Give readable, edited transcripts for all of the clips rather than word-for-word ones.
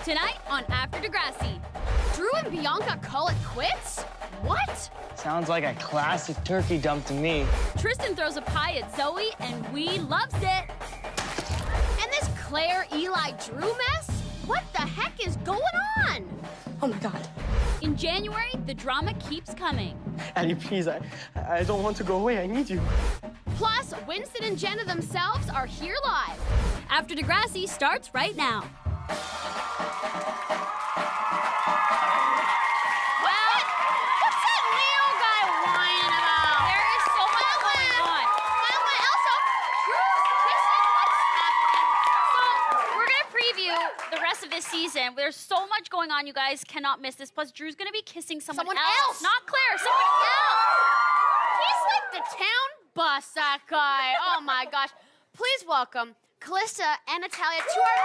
Tonight on After Degrassi. Drew and Bianca call it quits? What? Sounds like a classic turkey dump to me. Tristan throws a pie at Zoe and we loves it. And this Claire, Eli, Drew mess? What the heck is going on? Oh my God. In January, the drama keeps coming. Annie, please, I don't want to go away. I need you. Plus, Winston and Jenna themselves are here live. After Degrassi starts right now. This season. There's so much going on, you guys cannot miss this. Plus, Drew's gonna be kissing someone else. Not Claire, someone else. He's like the town bus, that guy. Oh my gosh. Please welcome Callista and Natalia to our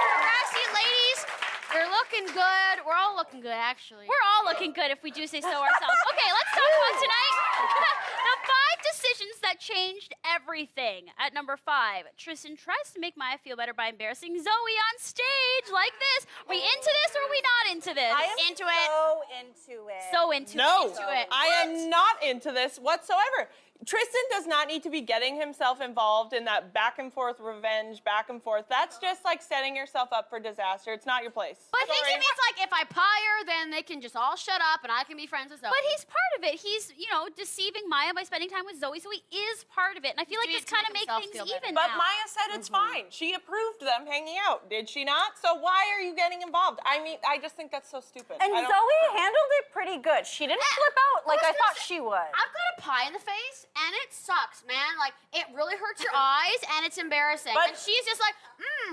Degrassi ladies. You're looking good. We're all looking good, actually. We're all looking good if we do say so ourselves. Okay, let's talk about tonight. The 5 decisions that changed everything. At number 5, Tristan tries to make Maya feel better by embarrassing Zoe on stage like this. Are we into this or are we not into this? I am into it. So into it. I am not into this whatsoever. Tristan does not need to be getting himself involved in that back and forth revenge, back and forth. That's just like setting yourself up for disaster. It's not your place. But I think he means like if I pie her, then they can just all shut up and I can be friends with Zoe. But he's part of it. He's, you know, deceiving Maya by spending time with Zoe, so he is part of it. And I feel like this kind of makes things even But now. Maya said it's fine. She approved them hanging out, did she not? So why are you getting involved? I mean, I just think that's so stupid. And Zoe handled it pretty good. She didn't flip out like I thought she would. I've got a pie in the face, and it sucks, man. Like, it really hurts your eyes, and it's embarrassing. But and she's just like,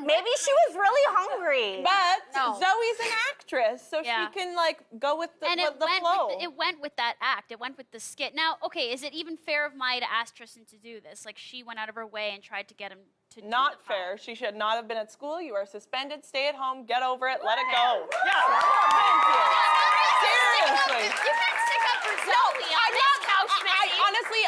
maybe she was really hungry. But No. Zoe's an actress, so Yeah. she can like go with the, And with the flow. it went with that act. It went with the skit. Now, okay, is it even fair of Maya to ask Tristan to do this? Like, she went out of her way and tried to get him to do Not the pie. fair. She should not have been at school. You are suspended. Stay at home. Get over it. Let it go. Yeah. Thank you. Seriously. you can't stick up for Zoe on this couch, Honestly,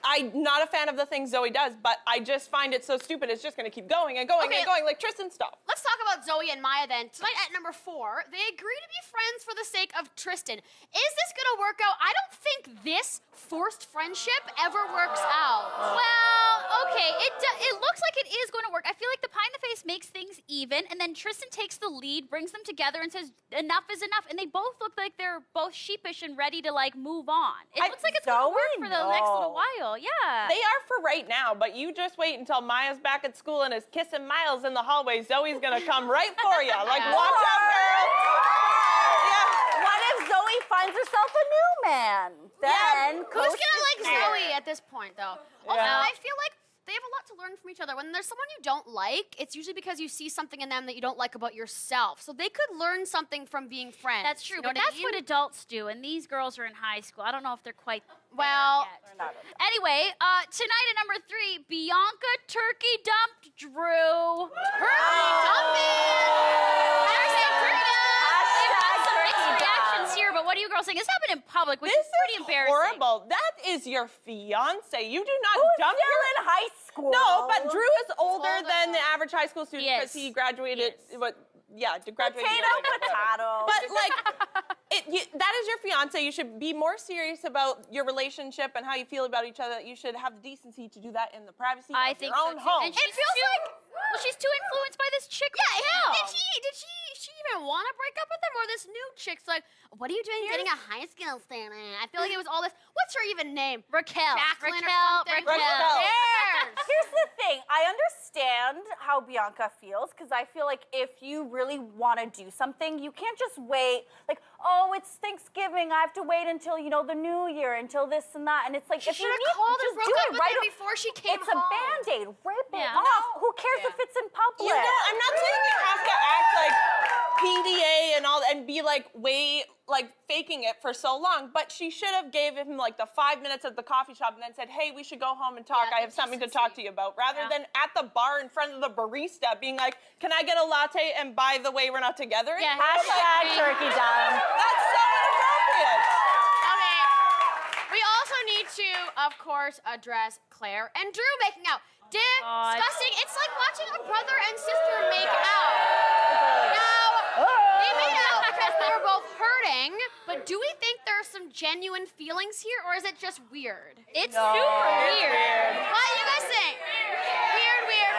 I'm not a fan of the things Zoe does, but I just find it so stupid. It's just going to keep going and going and going. Like, Tristan, stop. Let's talk about Zoe and Maya then. Tonight at number 4, they agree to be friends for the sake of Tristan. Is this gonna work out? I don't think this forced friendship ever works out. Well, okay, it looks like it is going to work. I feel like the pie in the face makes things even, and then Tristan takes the lead, brings them together, and says, enough is enough. And they both look like they're both sheepish and ready to, like, move on. It looks like it's going to work for the next little while, yeah. They are for right now, but you just wait until Maya's back at school and is kissing Miles in the hallway. Zoe's going to come right for you. Like, watch out, girl. Yeah. What if Zoe finds herself a new man? Then Who's gonna like Zoe at this point, though? Also, Yeah. I feel like they have a lot to learn from each other. When there's someone you don't like, it's usually because you see something in them that you don't like about yourself. So they could learn something from being friends. That's true, You know but what I that's mean? what adults do, and these girls are in high school. I don't know if they're quite Well, there yet. Anyway, tonight at number 3, Bianca turkey dumped Drew. Reactions here, but what are you girls saying? This happened in public, which is pretty embarrassing. Horrible. That is your fiance. You do not Who's dump still your... in high school? No, but Drew is older than the average high school student because he graduated. Graduated. Potato. But like, that is your fiance. You should be more serious about your relationship and how you feel about each other. You should have the decency to do that in the privacy of your own home. And she's she's too influenced by this chick. Did she even want to break up with him? Or this new chick's like, what are you doing getting a high school student? I feel like it was all this. What's her even name? Raquel. Jacqueline or something? Raquel. Here's the thing. I understand how Bianca feels because I feel like if you really want to do something, you can't just wait. Like, oh, it's Thanksgiving. I have to wait until, you know, the new year, until this and that. And it's like, She if you should have need called just and broke do up it with right him before she came It's home. a Band-Aid. Rip it Yeah. off. Who cares if it's in public? You know, I'm not saying you have to act like PDA and all and be like faking it for so long, but she should have gave him like the 5 minutes at the coffee shop and then said, hey, we should go home and talk. I have something to talk to you about, rather than at the bar in front of the barista being like, can I get a latte? And by the way, we're not together. Yeah. Hashtag turkey done. That's so inappropriate. Okay. We also need to, of course, address Claire and Drew making out. Disgusting. It's like watching a brother and sister make out. hurting, but do we think there's some genuine feelings here, or is it just weird? It's super weird. What do you guys think? Weird.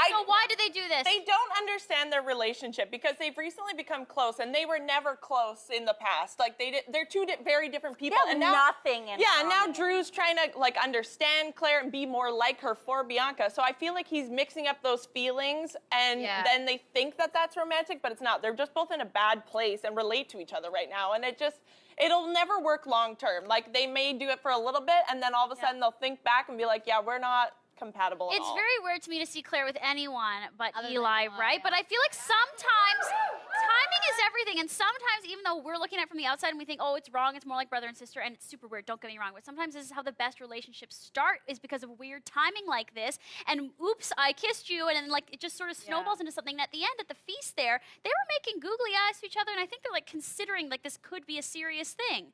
So why do they do this? They don't understand their relationship because they've recently become close, and they were never close in the past. Like they're two very different people. They have and now, nothing in Yeah, and now common. Drew's trying to like understand Claire and be more like her for Bianca. So I feel like he's mixing up those feelings, and then they think that that's romantic, but it's not. They're just both in a bad place and relate to each other right now, and it'll never work long term. Like they may do it for a little bit, and then all of a sudden they'll think back and be like, yeah, we're not compatible at It's all. very weird to me to see Claire with anyone but Other than Eli, Eli, right? But I feel like sometimes timing is everything, and sometimes even though we're looking at it from the outside and we think, oh, it's wrong, it's more like brother and sister, and it's super weird, don't get me wrong, but sometimes this is how the best relationships start, is because of weird timing like this, and oops, I kissed you, and then like it just sort of snowballs into something. And at the end, at the feast there, they were making googly eyes to each other, and I think they're like considering like this could be a serious thing.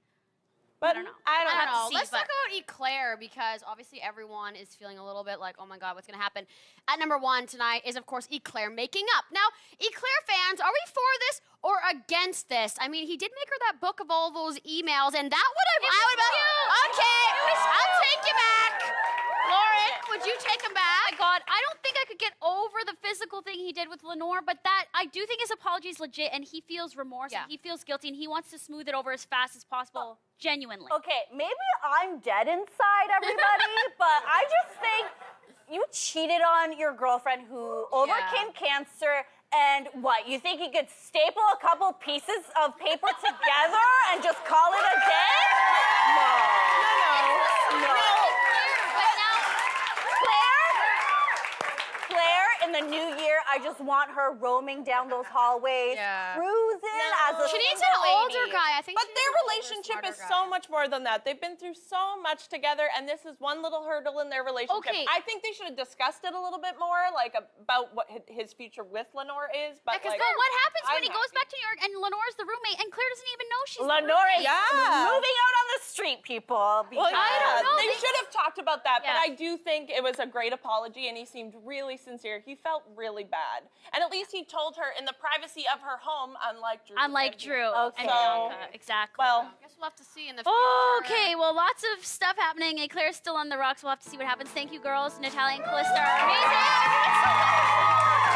But I don't know. I don't We'll have know. to see, Let's but- talk about Eclair, because obviously everyone is feeling a little bit like, oh my God, what's going to happen? At number 1 tonight is, of course, Eclair making up. Now, Eclair fans, are we for this or against this? I mean, he did make her that book of all those emails, and that would have... Okay, I'll take you back. Lauren, would you take him back? Oh my God, I don't think I could get over the physical thing he did with Lenore, but that I do think his apology is legit, and he feels remorse, and he feels guilty, and he wants to smooth it over as fast as possible, genuinely. Okay, maybe I'm dead inside, everybody, but I just think you cheated on your girlfriend who overcame cancer, and what, you think you could staple a couple pieces of paper together and just call it a day? No. Claire, in the new year, I just want her roaming down those hallways, cruising as a She needs single an older lady. guy. I think But she their needs an older, relationship is smarter so guy. much more than that. They've been through so much together, and this is one little hurdle in their relationship. Okay. I think they should have discussed it a little bit more, like about what his future with Lenore is. But Because like, then what happens when I'm he goes happy. back to New York and Lenore's the roommate, and Claire doesn't even know she's the Lenore is Yeah. moving out on the street, people. Well, Because yeah, know. they should have talked about that, but Yeah. I do think it was a great apology, and he seemed really sincere. He felt really bad, and at least he told her in the privacy of her home, unlike Drew. Unlike and Drew Okay. and Bianca, exactly. Well, I guess we'll have to see in the future. Okay, well, lots of stuff happening, and Claire's still on the rocks. We'll have to see what happens. Thank you, girls. Natalia and Callista are amazing.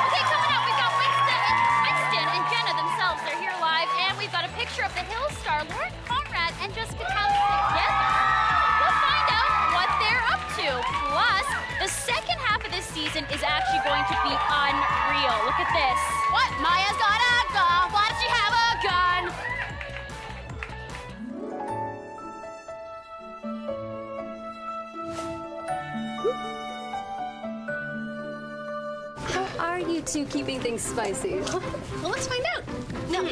Okay, coming up, we've got Winston and Jenna themselves. They're here live, and we've got a picture of the Hill star, Lauren Conrad, and Jessica Townsend together. We'll find out what they're up to. Plus, the second half of this season is actually going to be unreal. Look at this. What? Maya's got a gun. Why does she have a gun? How are you two keeping things spicy? Well, let's find out. No,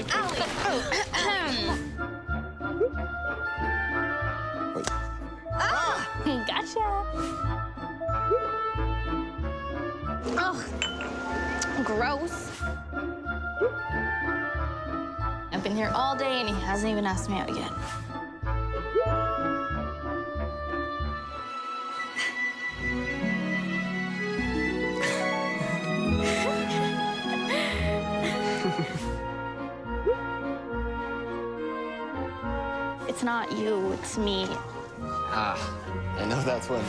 Gotcha. Oh, gross. I've been here all day and he hasn't even asked me out yet. It's not you, it's me. I know that's one.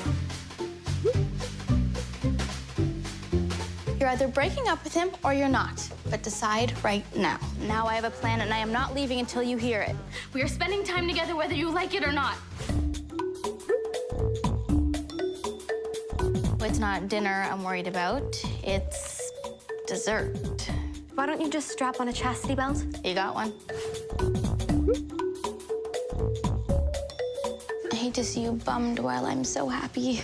You're either breaking up with him or you're not, but decide right now. Now I have a plan and I am not leaving until you hear it. We are spending time together whether you like it or not. It's not dinner I'm worried about, it's dessert. Why don't you just strap on a chastity belt? You got one? I hate to see you bummed while I'm so happy.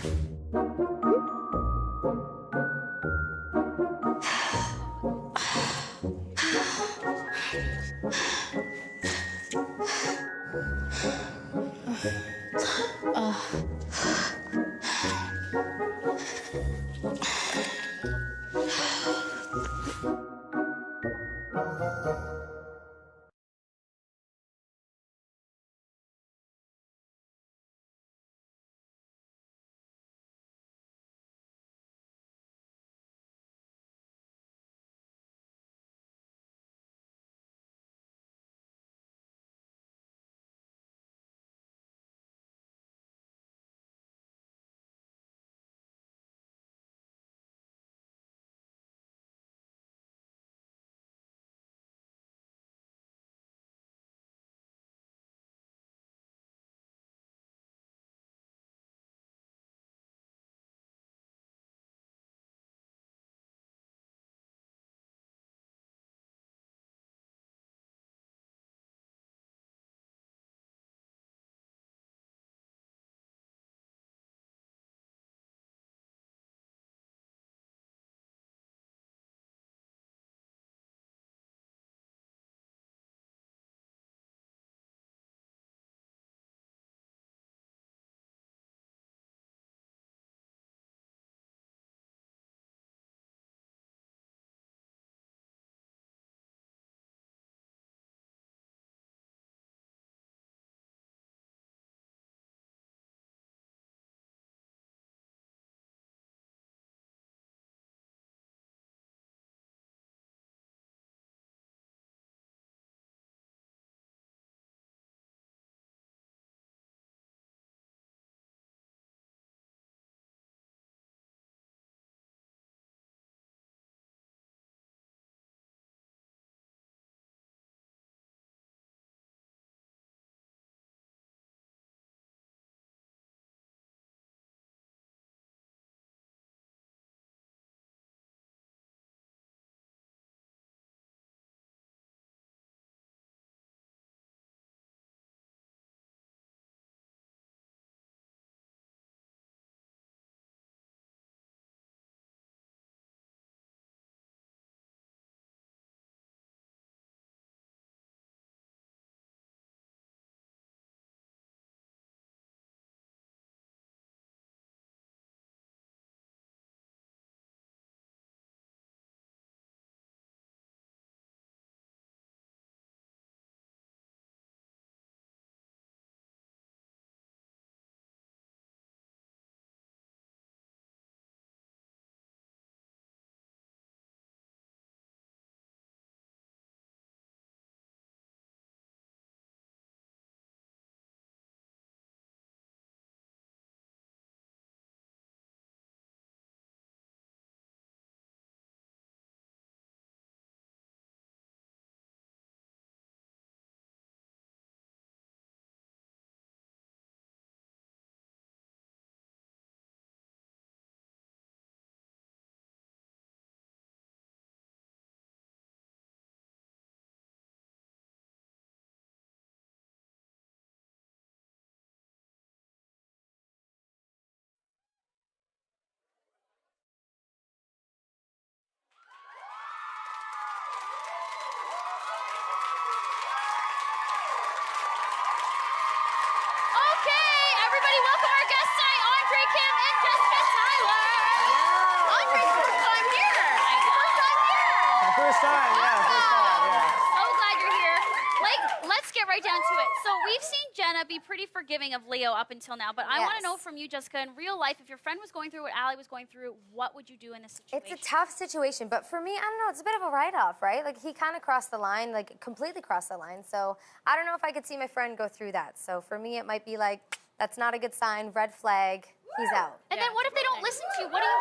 First time, yeah, first time, yeah. So glad you're here. Like, let's get right down to it. So we've seen Jenna be pretty forgiving of Leo up until now, but I want to know from you, Jessica, in real life, if your friend was going through what Allie was going through, what would you do in this situation? It's a tough situation, but for me, I don't know, it's a bit of a write-off, right? Like, he kind of crossed the line, like, completely crossed the line, so I don't know if I could see my friend go through that. So for me, it might be like, that's not a good sign, red flag, he's out. And then what if they don't listen to you? What do you do?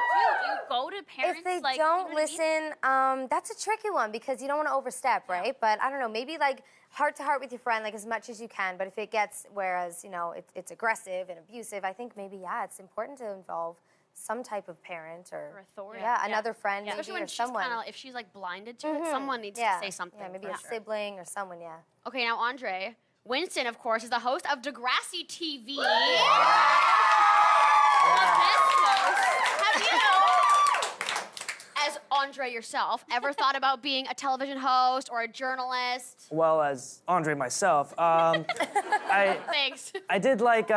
Do you go to parents? If they like, don't you know what I mean? listen, that's a tricky one because you don't want to overstep, right? But I don't know, maybe like heart to heart with your friend, like as much as you can. But if it gets, whereas, you know, it's aggressive and abusive, I think maybe, yeah, it's important to involve some type of parent or authority. Yeah, another friend maybe Especially when or she's someone. kind of, if she's like blinded to it, someone needs to say something. Yeah, maybe for a sure. sibling or someone, yeah. Okay, now Andre. Winston, of course, is the host of Degrassi TV. Have you, as Andre yourself, ever thought about being a television host or a journalist? Well, as Andre myself, Thanks. I did like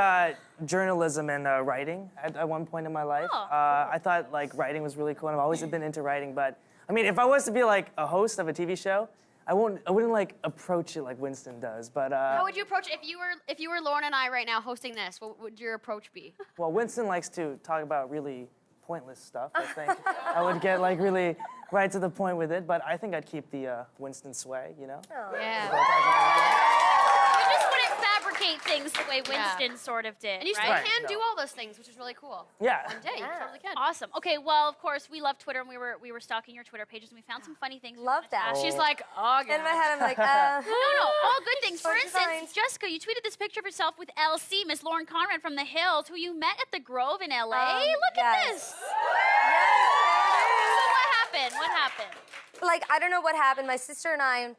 journalism and writing at one point in my life. I thought like writing was really cool, and I've always been into writing. But I mean, if I was to be like a host of a TV show, I wouldn't like approach it like Winston does. But How would you approach it if you were Lauren and I right now hosting this? What would your approach be? well, Winston likes to talk about really pointless stuff. I think I would get like really right to the point with it. But I think I'd keep the Winston sway, you know. Yeah. You just wouldn't fabricate things the way Winston sort of did, And you still right? can do all those things, which is really cool. Yeah. One day, you totally can. Awesome. Okay, well, of course, we love Twitter, and we were stalking your Twitter pages, and we found some funny things. Love that. She's like, oh, In my head, I'm like, No, all good things. For Fine. instance, Jessica, you tweeted this picture of yourself with LC, Miss Lauren Conrad from the Hills, who you met at the Grove in LA. Look at this. So what happened? What happened? like, I don't know what happened. My sister and I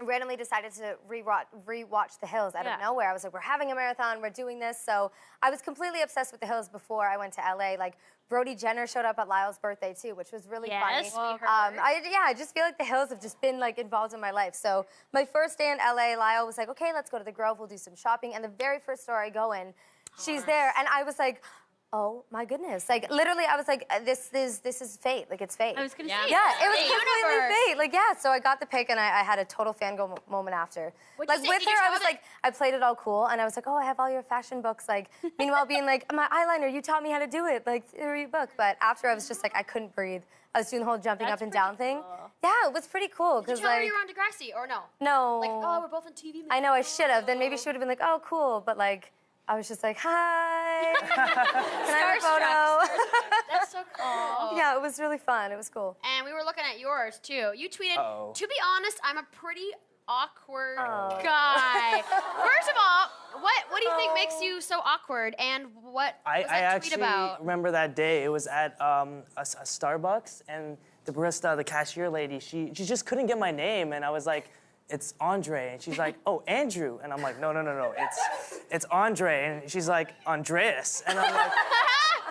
randomly decided to rewatch The Hills out of nowhere. I was like, we're having a marathon, we're doing this. So I was completely obsessed with The Hills before I went to LA. Like, Brody Jenner showed up at Lyle's birthday too, which was really funny. I just feel like The Hills have just been like involved in my life. So my first day in LA, Lyle was like, okay, let's go to the Grove, we'll do some shopping. And the very first store I go in, she's there, and I was like, oh my goodness! Like literally, I was like, this is fate. Like it's fate. I was gonna say. Yeah, it was The completely universe. fate. Like yeah, so I got the pic and I had a total fangirl moment after. What'd Like you say? with Did you her, I show was that- like, I played it all cool, and I was like, oh, I have all your fashion books. Like meanwhile, being like, my eyeliner, you taught me how to do it. Like through your book. But after, I was just like, I couldn't breathe. I was doing the whole jumping up and down thing. Yeah, it was pretty cool. Did you Cause tell her like, you were on Degrassi or no? no. Like, oh, we're both on TV. I know I should have. Then maybe she would have been like, oh, cool. But like, I was just like, hi. Can I have a photo? That's so cool. Yeah, it was really fun. It was cool. And we were looking at yours too. You tweeted, Uh-oh. to be honest, I'm a pretty awkward guy. First of all, what do you think makes you so awkward, and what I was that tweet actually about? remember that day. It was at a Starbucks, and the barista, the cashier lady, she just couldn't get my name, and I was like, it's Andre, and she's like, oh, Andrew, and I'm like, no, it's Andre, and she's like, Andreas, and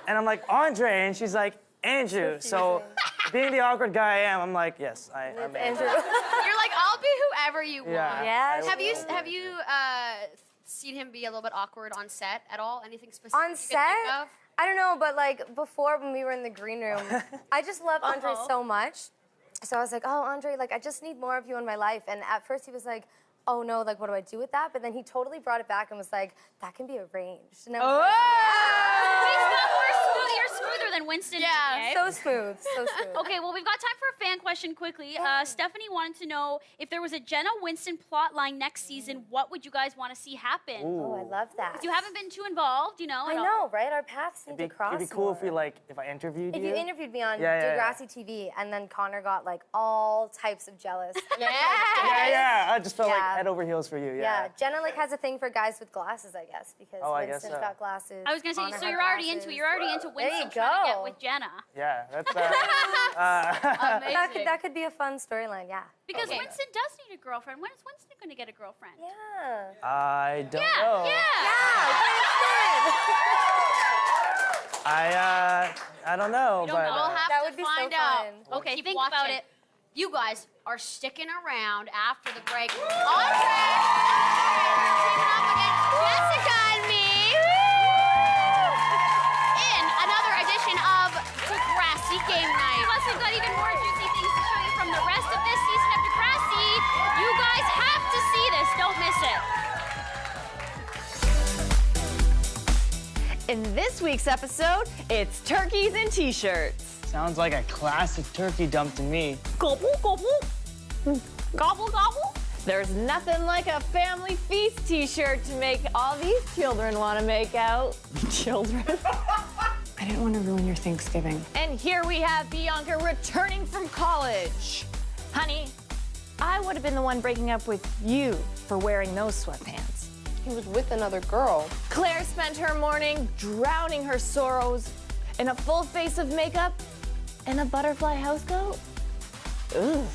I'm like, Andre, and she's like, Andrew. So, being the awkward guy I am, I'm like, yes, I'm Andrew. You're like, I'll be whoever you want. Yeah. Have you seen him be a little bit awkward on set at all? Anything specific On you set? can think of? I don't know, but like before when we were in the green room, I just love Andre so much. So I was like, oh, Andre, like I just need more of you in my life. And at first he was like, oh no, like what do I do with that? But then he totally brought it back and was like, that can be arranged. And I was You're smoother than Winston. Yeah. today. so smooth, so smooth. Okay, well, we've got time for a fan question quickly. Stephanie wanted to know if there was a Jenna Winston plot line next season, what would you guys want to see happen? Oh, I love that. You haven't been too involved, you know. I at all. know, right? Our paths need to cross. It'd be cool if more. if I interviewed If you. you interviewed me on Yeah. Degrassi TV, and then Connor got like all types of jealous. Yeah, I just felt like Yeah. head over heels for you. Yeah, Jenna like has a thing for guys with glasses, I guess, because Oh, I guess Winston's so. got glasses. I was gonna say, Connor so had you're already glasses. into Winston you trying to get go. with Jenna. Yeah, that's. That could be a fun storyline, yeah. Because Winston does need a girlfriend. When is Winston gonna get a girlfriend? Yeah. I don't know. I don't know, You don't but know. We'll have That to would be so find out. fun. Okay, Keep think watching. about it. You guys are sticking around after the break. Andre teaming up against Jessica and me. In another edition of Degrassi Game Night. Plus, we've got even more juicy things to show you from the rest of this In this week's episode, it's turkeys and t-shirts. Sounds like a classic turkey dump to me. Gobble, gobble. Gobble, gobble. There's nothing like a family feast t-shirt to make all these children want to make out. Children. I didn't want to ruin your Thanksgiving. And here we have Bianca returning from college. Honey, I would have been the one breaking up with you for wearing those sweatpants. He was with another girl. Claire spent her morning drowning her sorrows in a full face of makeup and a butterfly housecoat. Ugh.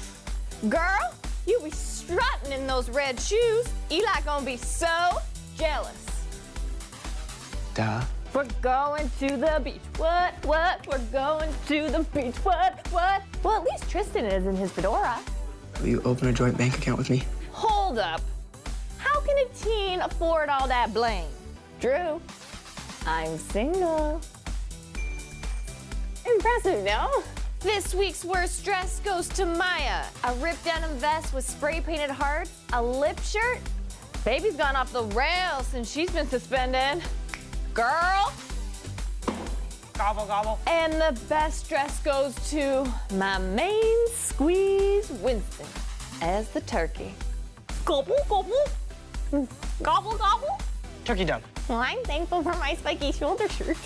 Girl, you be strutting in those red shoes. Eli gonna be so jealous. Duh. We're going to the beach. What? We're going to the beach. What? Well, at least Tristan is in his fedora. Will you open a joint bank account with me? Hold up. How can a teen afford all that bling? Drew, I'm single. Impressive, no? This week's worst dress goes to Maya. A ripped denim vest with spray-painted hearts, a lip shirt. Baby's gone off the rails since she's been suspended. Girl. Gobble, gobble. And the best dress goes to my main squeeze, Winston, as the turkey. Gobble, gobble. Gobble, gobble. Turkey dump. Well, I'm thankful for my spiky shoulder shirt.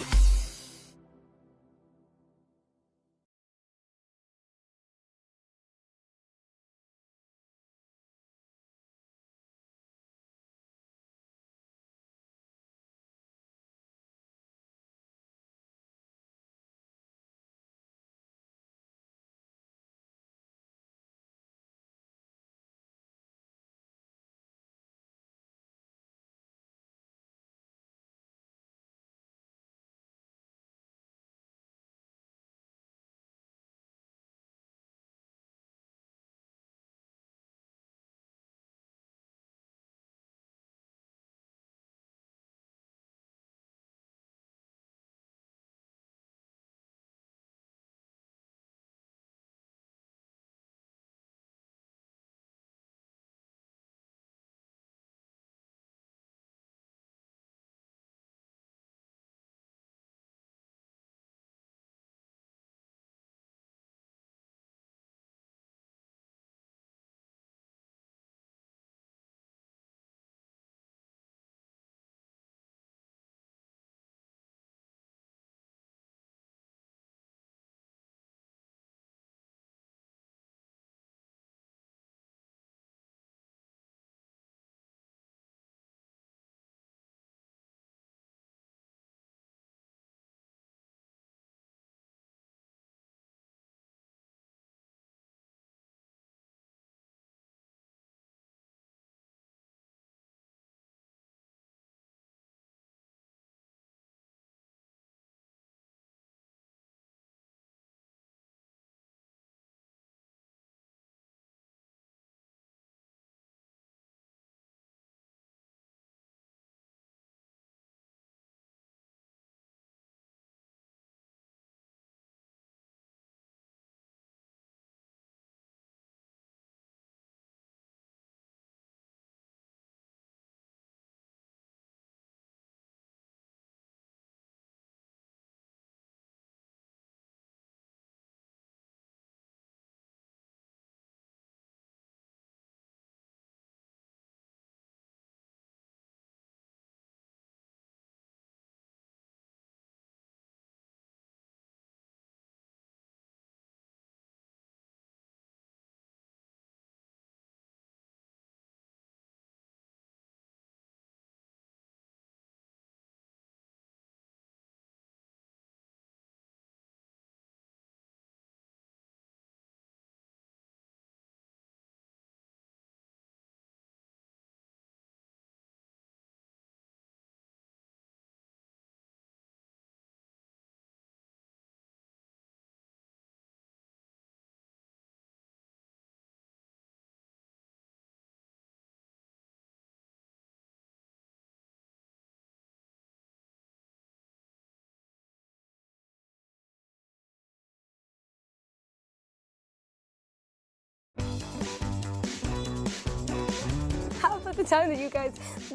time that you guys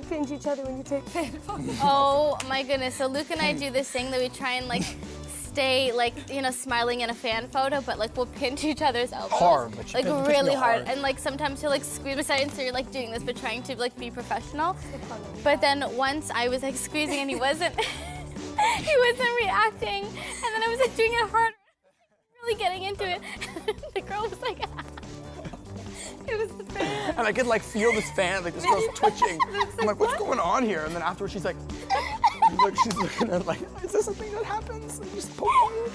pinch each other when you take fan photos. Oh my goodness. So Luke and I do this thing that we try and like stay like, you know, smiling in a fan photo, but like we'll pinch each other's elbows. Hard, but like really hard. And like sometimes he'll like squeeze my side, and so you're like doing this but trying to like be professional. But then once I was like squeezing and he wasn't he wasn't reacting, and then I was like doing it hard, really getting into it. The girl was like it was the fan. And I could like feel this fan, like this girl's twitching. I'm like, what's going on here? And then afterwards she's like, look, she's looking at it like, is this something that happens? And just poking.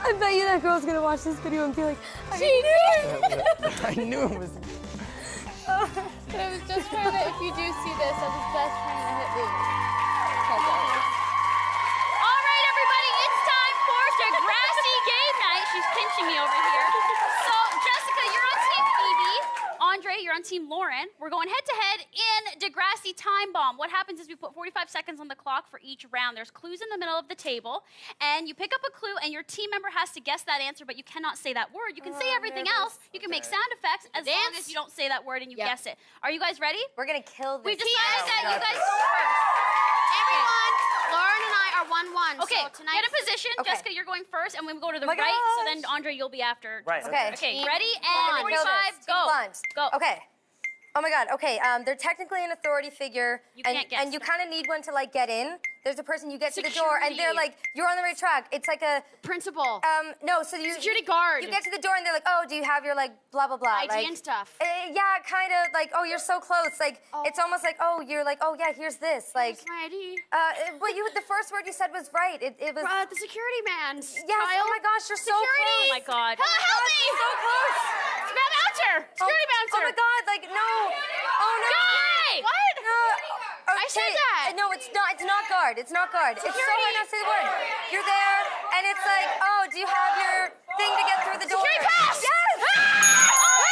I bet you that girl's gonna watch this video and be like, She knew. I knew it was. But I was just trying to, if you do see this, I was just trying to hit Luke. All right, everybody, it's time for Degrassi game night. She's pinching me over here. So, Jessica, you're on Team Phoebe. Andre, you're on Team Lauren. We're going head-to-head in Degrassi Time Bomb. What happens is we put 45 seconds on the clock for each round. There's clues in the middle of the table, and you pick up a clue, and your team member has to guess that answer, but you cannot say that word. You can say everything else. You can make sound effects as long as you don't say that word and you guess it. Are you guys ready? we're gonna kill this. We've decided that you guys go first. Everyone, Lauren and I are 1-1. Okay, so tonight get in position. Okay. Jessica, you're going first, and we go to the Oh my right, so gosh. then Andre, you'll be after. Right. Okay. Okay, Team ready? We're And gonna kill 45, this. go. Team Blunt. Go. Okay. Oh my God. Okay. They're technically an authority figure, You can't guess. and you kind of need one to like get in. There's a person you get to the door, and they're Security. like, "You're on the right track." It's like a principal. no. So you Security guard. You get to the door, and they're like, "Oh, do you have your like blah blah blah?" ID like, and stuff. Yeah, kind of like, "Oh, you're so close." Like it's almost like, "Oh, you're like, oh yeah, here's this." Like, Here's my ID. but the first word you said was right. It was. The security man's. Yes. Oh my gosh, you're so Security. close. Oh my God. Help me! So close. Bouncer! Security bouncer! Oh my God! Like no. Oh no. Guy! What? No. I said that. No, it's not. It's not guard. It's not guard. It's so hard not to say the word. You're there, and it's like, oh, do you have your thing to get through the door? Security pass! Yes.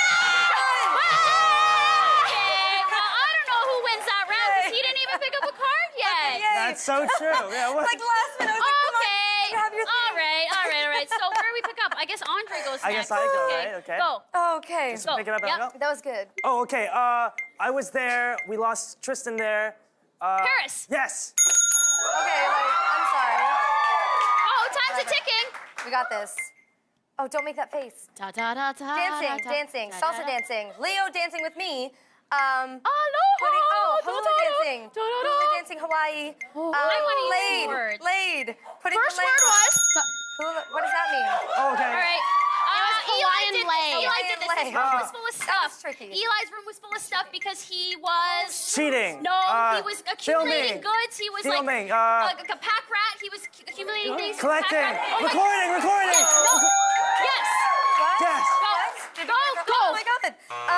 Okay, well, I don't know who wins that round because he didn't even pick up a card yet. That's so true. Yeah. What? Like last minute, I was like, come on. Okay. You have your thing. All right. So where do we pick up? I guess Andre goes next. I guess I go, right? Okay. Go. Okay. Go. Pick it up and Yep. go. That was good. Oh, okay. I was there. We lost Tristan there. Paris. Yes. Okay, like, I'm sorry. Oh, time's a ticking. We got this. Oh, don't make that face. Dancing, salsa dancing. Leo dancing with me. Hula dancing. Hula dancing, Hawaii. I wanna use laid. words. Laid. Putting First the word was. Hula, what does that mean? Oh, okay. All right. Hawaiian Eli lay. did this. His room was full of That stuff. was tricky. Eli's room was full of stuff because he was Cheating. No, he was accumulating filming. goods. He was Filming. like a pack rat. He was accumulating things. Collecting. Pack rat. Oh my- Recording. No. Yes. What? Yes. Go. Oh my God. Oh,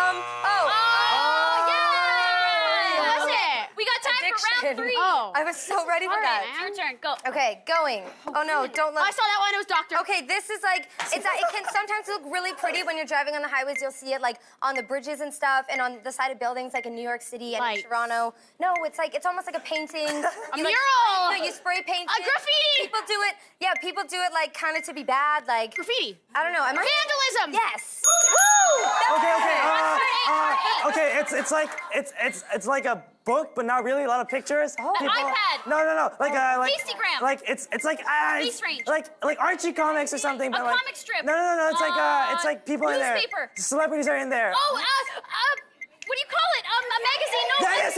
yeah. What was it? We got time for round 3. Oh. I was so ready for All right, that. your turn. Go. Okay, going. Oh no, don't look. I saw that one. It was Doctor. Okay, this is like it can sometimes look really pretty when you're driving on the highways. You'll see it like on the bridges and stuff, and on the side of buildings, like in New York City and Lights. in Toronto. No, it's almost like a painting. A You, mural. Like, you spray paint. A it. graffiti. People do it. Yeah, people do it like kind of to be bad, like Graffiti. I don't know. Am I? Vandalism. Yes. Woo! Okay. It's like a book, but not really. A lot of pictures. Oh. An iPad. No. Like Instagram. Like it's like Face range. like Archie comics or something. But like, comic strip. No. It's like people in there. Newspaper. Celebrities are in there. Oh, what do you call it? A magazine? No. Yes.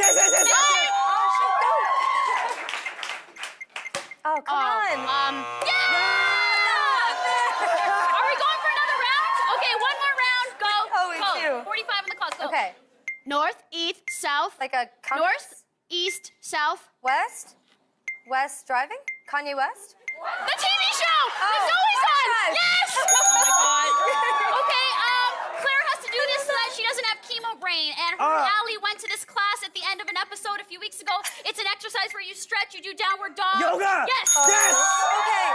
Oh, come on. Are we going for another round? Okay, one more round. Go. Oh, we Go. do. 45 on the clock. Go. Okay, North, east, south. like a compass. North, east, south. West driving. Kanye West. The TV show. Oh, It's always on. yes. Yes. Oh my God. Okay, Claire has to do this so that she doesn't have chemo brain. And her and Allie went to this class at the end of an episode a few weeks ago. It's an exercise where you stretch, you do downward dog. Yoga. Yes. Yes. Okay.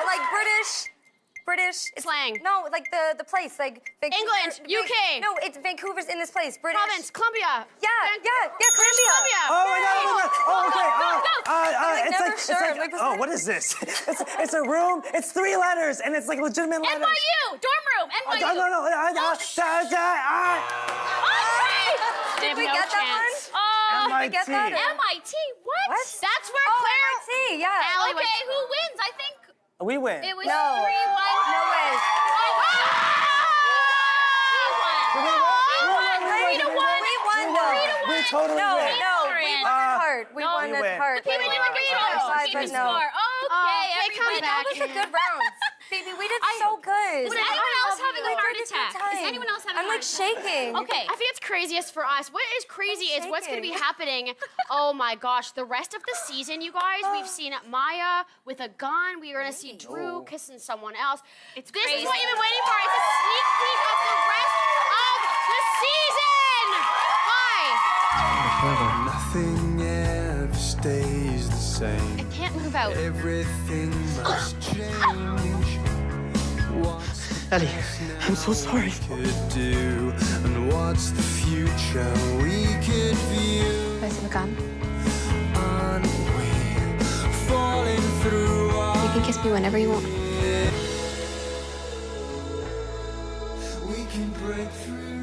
Like British. Slang. No, like the place, like Vancouver, England, UK. No, it's Vancouver's in this place. British. Province, Columbia. Yeah, British Columbia. Columbia. Oh my God. Go. It's never like, sure. it's like, Like, oh, what is this? It's a room. It's 3 letters, and it's like legitimate letters. NYU. Dorm room. NYU. No. Andre. Did we get that one? Oh, Did we get that? MIT? What? That's where Oh, Claire. MIT, yeah. Allie went. Okay, who wins? I think We win. it was No. 3-1. No way. We won, though. We totally No, win. no, we won at heart. We won we at win. heart. Phoebe didn't get But the no. score. Okay, everybody. That was a good round. Phoebe, we did so good. Was anyone else having a heart Like, attack? time. Is anyone else having I'm a like heart attack? shaking. Okay. I think it's craziest for us. What is crazy is what's going to be shaking. happening. Oh my gosh, the rest of the season, you guys, we've seen Maya with a gun. We are going to see Drew kissing someone else. This is what you've been waiting for. It's a sneak peek of the rest of the season. Bye. Nothing ever stays the same. I can't move out. Everything must change. Ellie, I'm so sorry. Could do and what's the future we could view? Can I see the gun? Aren't we falling through our You can kiss me whenever you want. We can break through.